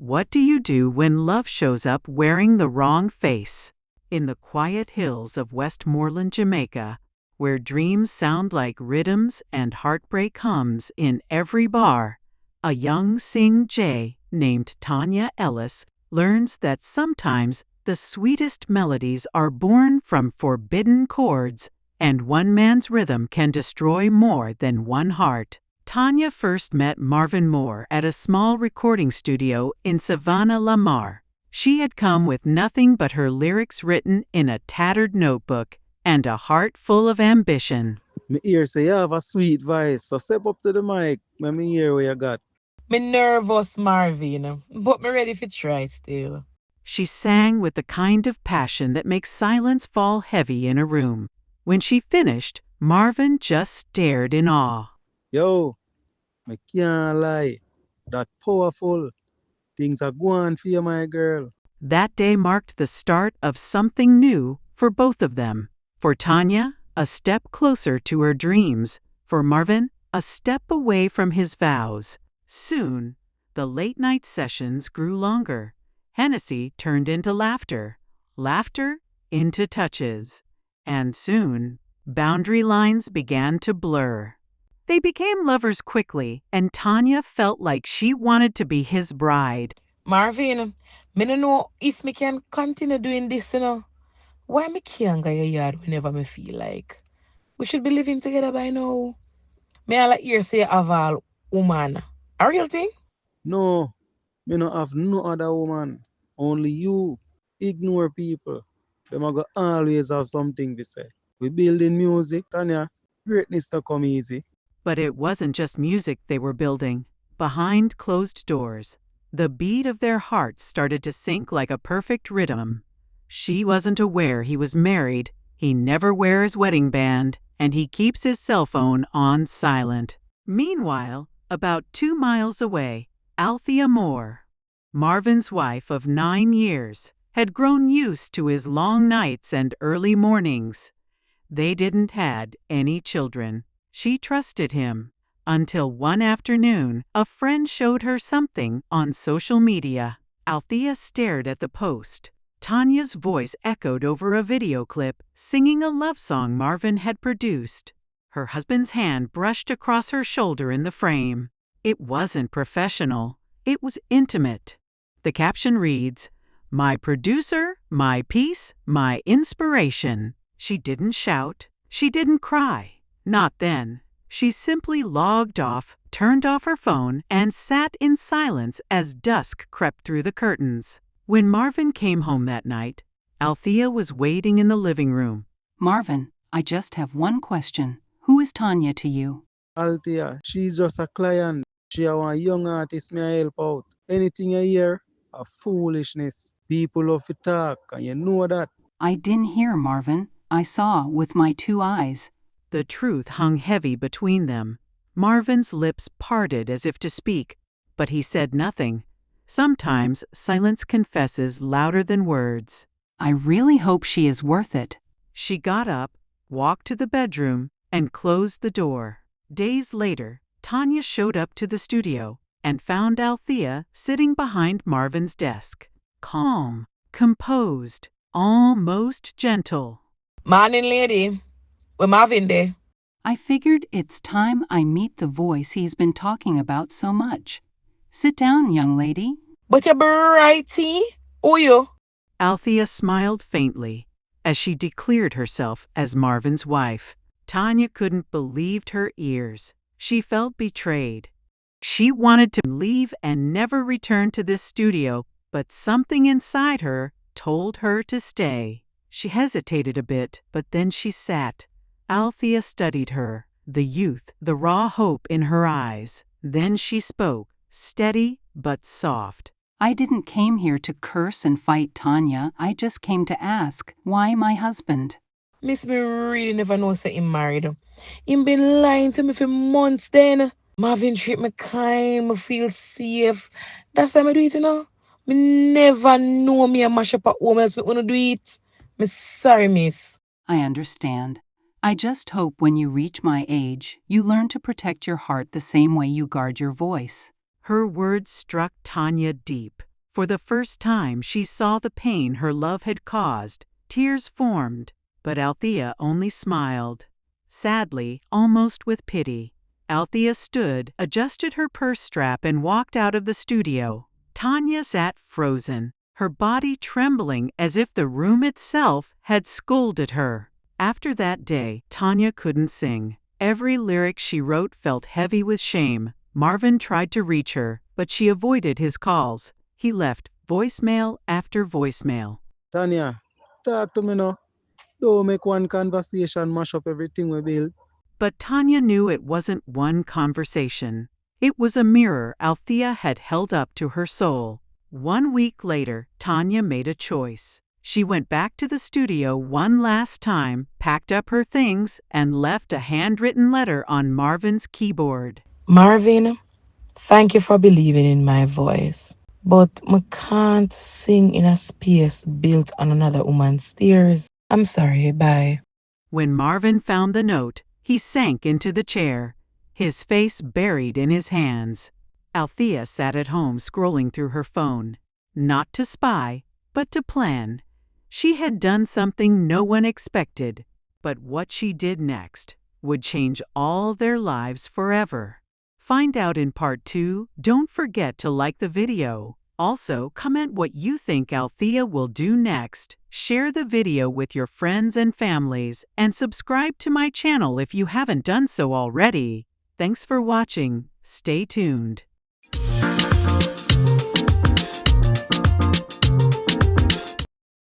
What do you do when love shows up wearing the wrong face? In the quiet hills of Westmoreland, Jamaica, where dreams sound like rhythms and heartbreak hums in every bar, a young sing-jay named Tanya Ellis learns that sometimes the sweetest melodies are born from forbidden chords, and one man's rhythm can destroy more than one heart. Tanya first met Marvin Moore at a small recording studio in Savannah, Lamar. She had come with nothing but her lyrics written in a tattered notebook and a heart full of ambition. Me hear say you have a sweet voice, so step up to the mic. Let me hear what you got. Me nervous, Marvin, but me ready for try still. She sang with the kind of passion that makes silence fall heavy in a room. When she finished, Marvin just stared in awe. Yo, me can't lie. That powerful. Things are going for you, my girl. That day marked the start of something new for both of them. For Tanya, a step closer to her dreams. For Marvin, a step away from his vows. Soon, the late-night sessions grew longer. Hennessy turned into laughter, laughter into touches. And soon, boundary lines began to blur. They became lovers quickly, and Tanya felt like she wanted to be his bride. Marvin, me don't know if me can continue doing this, Why me can't go your yard whenever me feel like? We should be living together by now. Me I like hear say have a woman. A real thing? No, me no have no other woman. Only you. Ignore people. Them a go always have something to say. We building music, Tanya. Greatness to come easy. But it wasn't just music they were building. Behind closed doors, the beat of their hearts started to sync like a perfect rhythm. She wasn't aware he was married, he never wears wedding band, and he keeps his cell phone on silent. Meanwhile, about 2 miles away, Althea Moore, Marvin's wife of 9 years, had grown used to his long nights and early mornings. They didn't had any children. She trusted him, until one afternoon, a friend showed her something on social media. Althea stared at the post. Tanya's voice echoed over a video clip, singing a love song Marvin had produced. Her husband's hand brushed across her shoulder in the frame. It wasn't professional. It was intimate. The caption reads, "My producer, my peace, my inspiration." She didn't shout. She didn't cry. Not then. She simply logged off, turned off her phone, and sat in silence as dusk crept through the curtains. When Marvin came home that night, Althea was waiting in the living room. Marvin, I just have one question. Who is Tanya to you? Althea, she's just a client. She a one young artist me I help out. Anything you hear, a foolishness. People love to talk, and you know that. I didn't hear, Marvin. I saw with my 2 eyes. The truth hung heavy between them. Marvin's lips parted as if to speak, but he said nothing. Sometimes silence confesses louder than words. I really hope she is worth it. She got up, walked to the bedroom, and closed the door. Days later, Tanya showed up to the studio and found Althea sitting behind Marvin's desk. Calm, composed, almost gentle. Morning, lady. Where Marvin there? I figured it's time I meet the voice he's been talking about so much. Sit down, young lady. But you're brighty. Who you? Althea smiled faintly as she declared herself as Marvin's wife. Tanya couldn't believe her ears. She felt betrayed. She wanted to leave and never return to this studio, but something inside her told her to stay. She hesitated a bit, but then she sat. Althea studied her, the youth, the raw hope in her eyes. Then she spoke, steady but soft. I didn't came here to curse and fight Tanya. I just came to ask, why my husband? Miss me really never know say him married. Him been lying to me for months then. Marvin treat me kind, me feel safe. That's why I do it, Me never know me a mash up at home else me wanna do it. Me sorry, miss. I understand. I just hope when you reach my age, you learn to protect your heart the same way you guard your voice. Her words struck Tanya deep. For the first time she saw the pain her love had caused. Tears formed, but Althea only smiled. Sadly, almost with pity. Althea stood, adjusted her purse strap and walked out of the studio. Tanya sat frozen, her body trembling as if the room itself had scolded her. After that day, Tanya couldn't sing. Every lyric she wrote felt heavy with shame. Marvin tried to reach her, but she avoided his calls. He left voicemail after voicemail. Tanya, talk to me now. Don't make one conversation mash up everything we build. But Tanya knew it wasn't one conversation. It was a mirror Althea had held up to her soul. 1 week later, Tanya made a choice. She went back to the studio one last time, packed up her things, and left a handwritten letter on Marvin's keyboard. Marvin, thank you for believing in my voice. But I can't sing in a space built on another woman's stairs. I'm sorry, bye. When Marvin found the note, he sank into the chair, his face buried in his hands. Althea sat at home scrolling through her phone. Not to spy, but to plan. She had done something no one expected, but what she did next would change all their lives forever. Find out in part 2. Don't forget to like the video. Also, comment what you think Althea will do next. Share the video with your friends and families, and subscribe to my channel if you haven't done so already. Thanks for watching. Stay tuned.